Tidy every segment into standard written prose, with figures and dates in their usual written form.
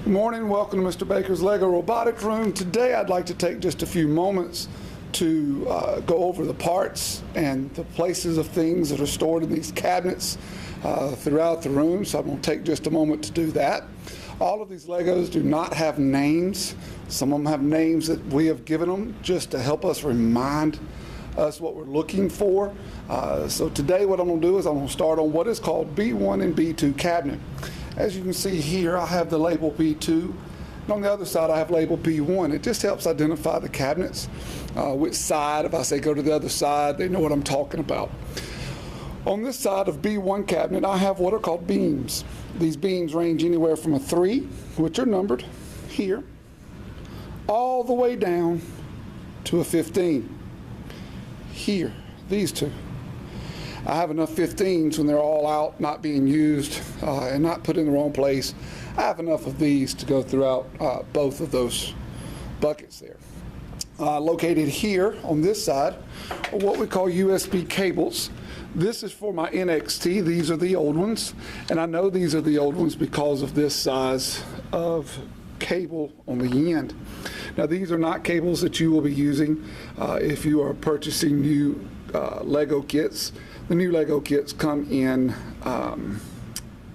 Good morning, welcome to Mr. Baker's Lego Robotics Room. Today I'd like to take just a few moments to go over the parts and the places of things that are stored in these cabinets throughout the room. So I'm going to take just a moment to do that. All of these Legos do not have names. Some of them have names that we have given them just to help us remind us what we're looking for. So today what I'm going to do is I'm going to start on what is called B1 and B2 cabinet. As you can see here, I have the label B2, and on the other side I have label B1. It just helps identify the cabinets, which side. If I say go to the other side, they know what I'm talking about. On this side of B1 cabinet, I have what are called beams. These beams range anywhere from a 3, which are numbered here, all the way down to a 15 here, these two. I have enough 15s when they're all out, not being used and not put in the wrong place. I have enough of these to go throughout both of those buckets there. Located here on this side are what we call USB cables. This is for my NXT. These are the old ones, and I know these are the old ones because of this size of cable on the end. Now these are not cables that you will be using if you are purchasing new Lego kits. The new Lego kits come in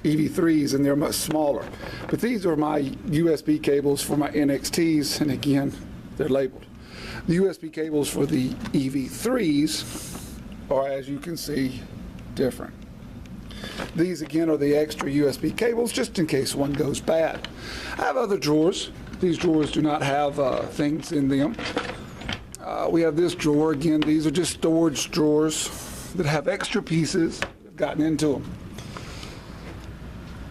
EV3s and they're much smaller. But these are my USB cables for my NXTs, and again, they're labeled. The USB cables for the EV3s are, as you can see, different. These again are the extra USB cables just in case one goes bad. I have other drawers. These drawers do not have things in them. We have this drawer. Again, these are just storage drawers that have extra pieces that have gotten into them.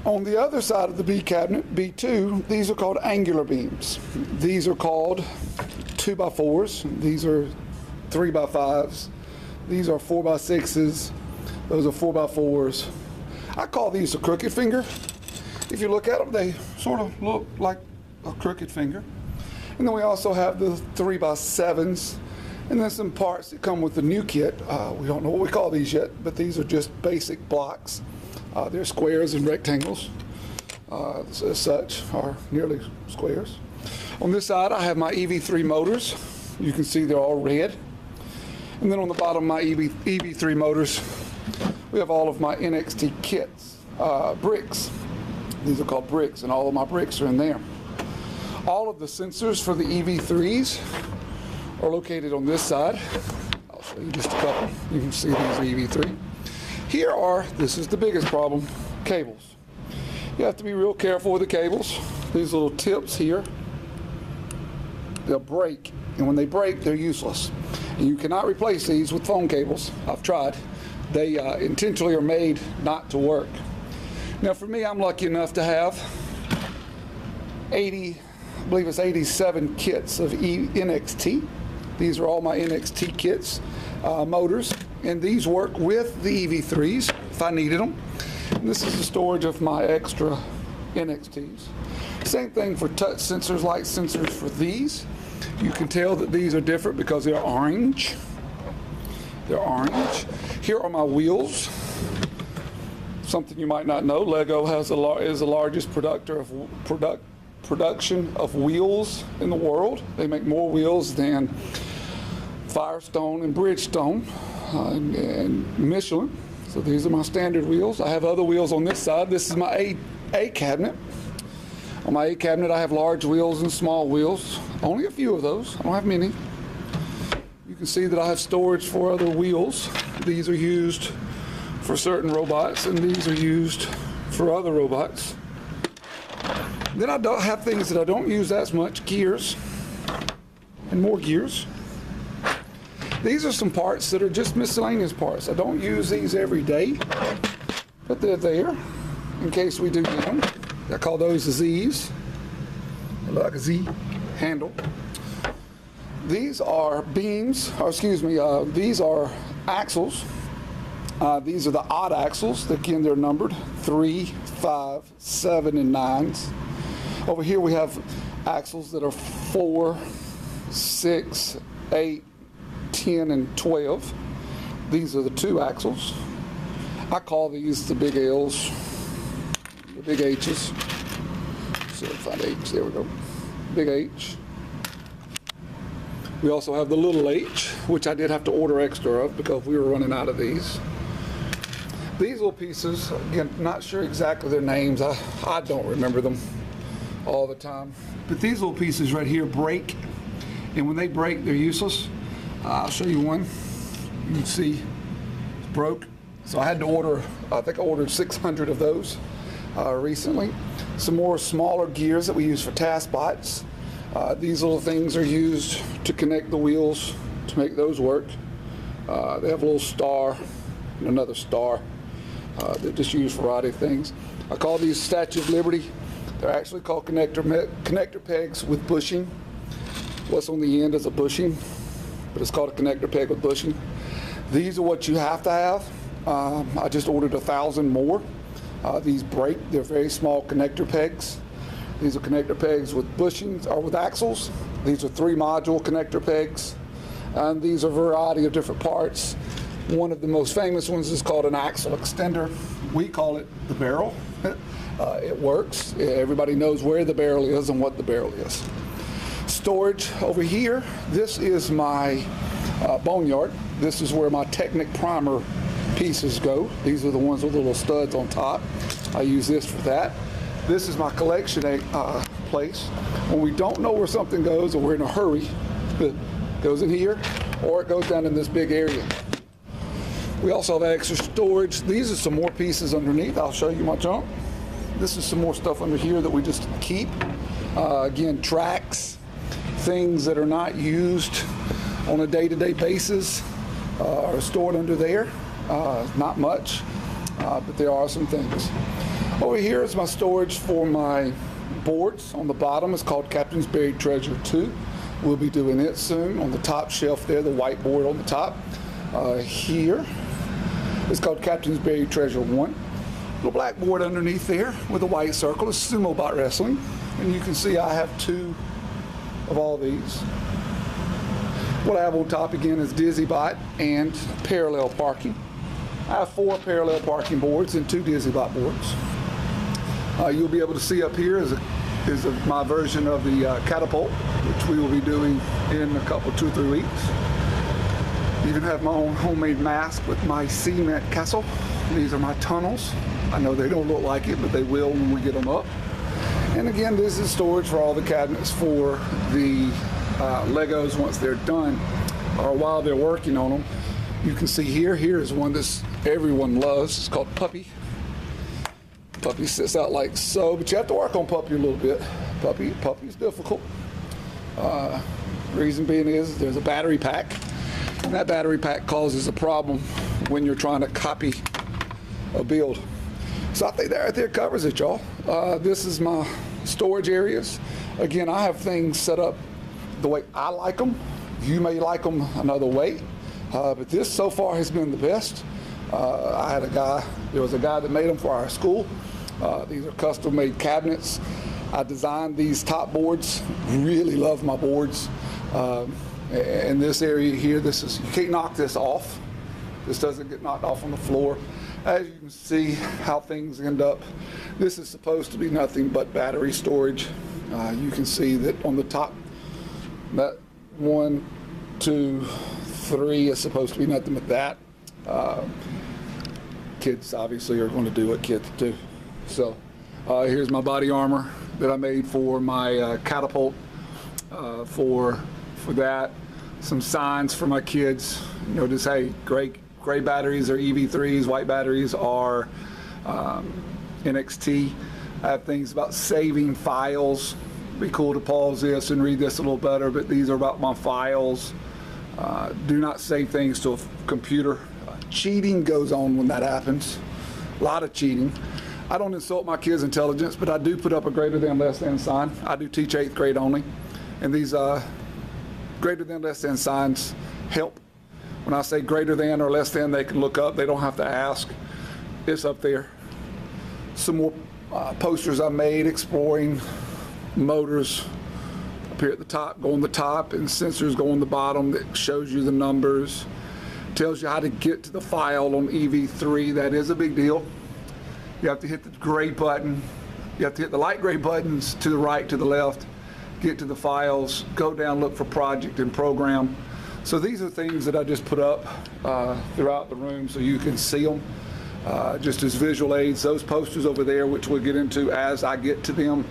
On the other side of the B cabinet, B2, these are called angular beams. These are called 2x4s. These are 3x5s. These are 4x6s. Those are 4x4s. I call these a crooked finger. If you look at them, they sort of look like a crooked finger. And then we also have the 3x7s. And then some parts that come with the new kit. We don't know what we call these yet, but these are just basic blocks. They're squares and rectangles, as such, or nearly squares. On this side, I have my EV3 motors. You can see they're all red. And then on the bottom of my EV3 motors, we have all of my NXT kits, bricks. These are called bricks, and all of my bricks are in there. All of the sensors for the EV3s are located on this side. I'll show you just a couple. You can see these are EV3. Here are, this is the biggest problem, cables. You have to be real careful with the cables. These little tips here, they'll break, and when they break, they're useless. And you cannot replace these with phone cables. I've tried. They intentionally are made not to work. Now for me, I'm lucky enough to have 80, I believe it's 87 kits of NXT. These are all my NXT kits, motors, and these work with the EV3s if I needed them. And this is the storage of my extra NXTs. Same thing for touch sensors, light sensors for these. You can tell that these are different because they're orange. They're orange. Here are my wheels. Something you might not know, Lego is the largest production of wheels in the world. They make more wheels than Firestone and Bridgestone and Michelin. So these are my standard wheels. I have other wheels on this side. This is my A cabinet. On my A cabinet I have large wheels and small wheels. Only a few of those. I don't have many. You can see that I have storage for other wheels. These are used for certain robots, and these are used for other robots. Then I don't have things that I don't use as much, gears, and more gears. These are some parts that are just miscellaneous parts. I don't use these every day, but they're there in case we do need them. I call those the Z's, like a Z handle. These are beams, or excuse me, these are axles. These are the odd axles. Again, they're numbered 3, 5, 7, and 9s. Over here we have axles that are 4, 6, 8, 10, and 12. These are the 2 axles. I call these the big L's, the big H's. see if I can find H. There we go. Big H. We also have the little H, which I did have to order extra of because we were running out of these. These little pieces, again, not sure exactly their names. I don't remember them all the time. But these little pieces right here break, and when they break, they're useless. I'll show you one. You can see it's broke. So I had to order, I think I ordered 600 of those recently. Some more smaller gears that we use for task bots. These little things are used to connect the wheels to make those work. They have a little star and another star. They're just used for a variety of things. I call these Statue of Liberty. They're actually called connector pegs with bushing. What's on the end is a bushing, but it's called a connector peg with bushing. These are what you have to have. I just ordered 1,000 more. These break. They're very small connector pegs. These are connector pegs with bushings or with axles. These are 3-module connector pegs. And these are a variety of different parts. One of the most famous ones is called an axle extender. We call it the barrel. It works. Everybody knows where the barrel is and what the barrel is. Storage over here. This is my boneyard. This is where my Technic primer pieces go. These are the ones with little studs on top. I use this for that. This is my collection place. When we don't know where something goes or we're in a hurry, it goes in here or it goes down in this big area. We also have extra storage. These are some more pieces underneath. I'll show you my junk. This is some more stuff under here that we just keep. Again, tracks, things that are not used on a day-to-day basis are stored under there. Not much, but there are some things. Over here is my storage for my boards. On the bottom is called Captain's Buried Treasure 2. We'll be doing it soon. On the top shelf there, the white board on the top. Here is called Captain's Buried Treasure 1. Little black board underneath there with a white circle is Sumo Bot Wrestling. And you can see I have 2 of all these. What I have on top again is Dizzy Bot and parallel parking. I have 4 parallel parking boards and 2 Dizzy Bot boards. You'll be able to see up here is my version of the catapult, which we will be doing in a couple, 2 or 3 weeks. Even have my own homemade mask with my cement castle. These are my tunnels. I know they don't look like it, but they will when we get them up. And again, this is storage for all the cabinets for the Legos once they're done or while they're working on them. You can see here is one that everyone loves. It's called Puppy. Puppy sits out like so, but you have to work on Puppy a little bit. Puppy's difficult. Reason being is there's a battery pack, and that battery pack causes a problem when you're trying to copy a build. So I think that right there covers it, y'all. This is my storage areas. Again, I have things set up the way I like them. You may like them another way, but this so far has been the best. There was a guy that made them for our school. These are custom made cabinets. I designed these top boards. Really love my boards. In this area here, you can't knock this off. This doesn't get knocked off on the floor. As you can see how things end up, this is supposed to be nothing but battery storage. You can see that on the top, that 1, 2, 3 is supposed to be nothing but that. Kids obviously are going to do what kids do. So here's my body armor that I made for my catapult. For that, some signs for my kids. You know, just hey, gray batteries are EV3s, white batteries are NXT. I have things about saving files. It'd be cool to pause this and read this a little better, but these are about my files. Do not save things to a computer. Cheating goes on when that happens. A lot of cheating. I don't insult my kids' intelligence, but I do put up a greater than, less than sign. I do teach 8th grade only. And these greater than, less than signs help. When I say greater than or less than, they can look up. They don't have to ask. It's up there. Some more posters I made exploring motors up here at the top, go on the top, and sensors go on the bottom that shows you the numbers. Tells you how to get to the file on EV3. That is a big deal. You have to hit the gray button. You have to hit the light gray buttons to the right, to the left, get to the files, go down, look for project and program. So these are things that I just put up throughout the room so you can see them just as visual aids. Those posters over there, which we'll get into as I get to them,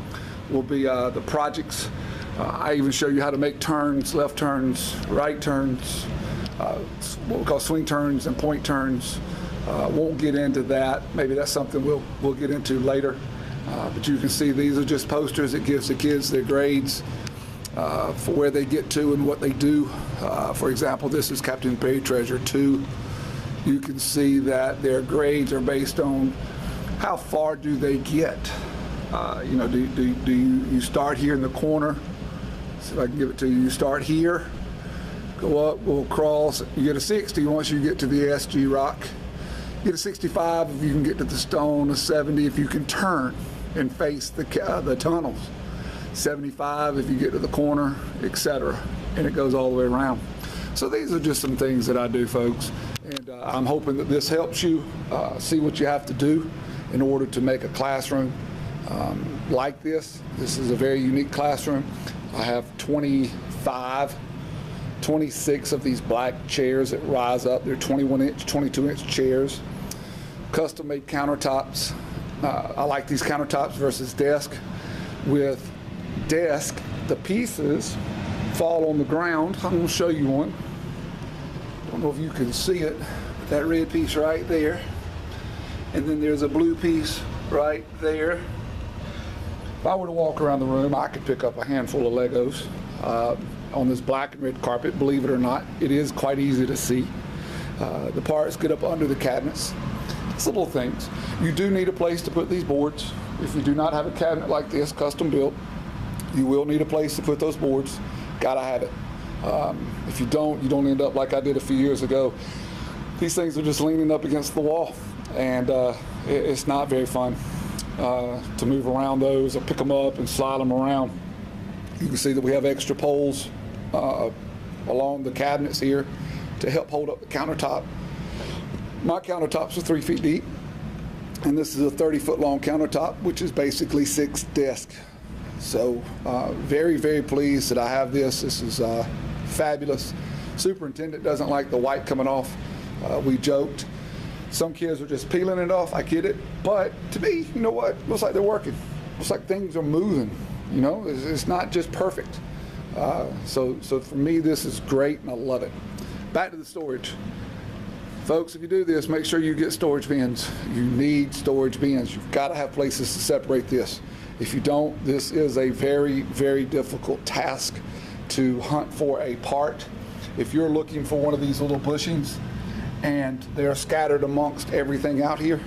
will be the projects. I even show you how to make turns, left turns, right turns, what we call swing turns and point turns. Won't get into that. Maybe that's something we'll get into later. But you can see these are just posters. It gives the kids their grades for where they get to and what they do. For example, this is Captain Buried Treasure 2. You can see that their grades are based on how far do they get. You know, do you start here in the corner? See if I can give it to you. You start here, go up, go across. You get a 60 once you get to the SG rock. You get a 65 if you can get to the stone, a 70 if you can turn and face the tunnels, 75 if you get to the corner, etc. And it goes all the way around. So these are just some things that I do, folks. And I'm hoping that this helps you see what you have to do in order to make a classroom like this. This is a very unique classroom. I have 26 of these black chairs that rise up. They're 21-inch, 22-inch chairs. Custom-made countertops. I like these countertops versus desk. With desk, the pieces fall on the ground. I'm going to show you one. Don't know if you can see it. That red piece right there. And then there's a blue piece right there. If I were to walk around the room, I could pick up a handful of Legos on this black and red carpet. Believe it or not, it is quite easy to see. The parts get up under the cabinets. It's little things. You do need a place to put these boards. If you do not have a cabinet like this, custom built, you will need a place to put those boards. Gotta have it. If you don't end up like I did a few years ago. These things are just leaning up against the wall, and it's not very fun to move around those or pick them up and slide them around. You can see that we have extra poles along the cabinets here to help hold up the countertop. My countertops are 3 feet deep, and this is a 30-foot long countertop, which is basically 6 desks. So very, very pleased that I have this. This is fabulous. Superintendent doesn't like the white coming off. We joked. Some kids are just peeling it off. I get it. But to me, you know what? Looks like they're working. Looks like things are moving. You know, it's not just perfect. So for me, this is great, and I love it. Back to the storage. Folks, if you do this, make sure you get storage bins. You need storage bins. You've got to have places to separate this. If you don't, this is a very, very difficult task to hunt for a part. If you're looking for one of these little bushings and they're scattered amongst everything out here,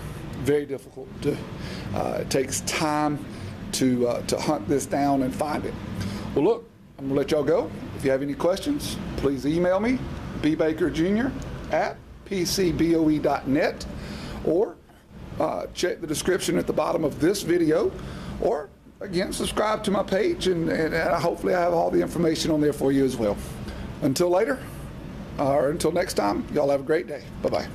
very difficult to do. It takes time to hunt this down and find it. Well, look, I'm gonna let y'all go. If you have any questions, please email me, bbakerjr@pcboe.net, or check the description at the bottom of this video, or again, subscribe to my page, and hopefully I have all the information on there for you as well. Until later, or until next time, y'all have a great day. Bye-bye.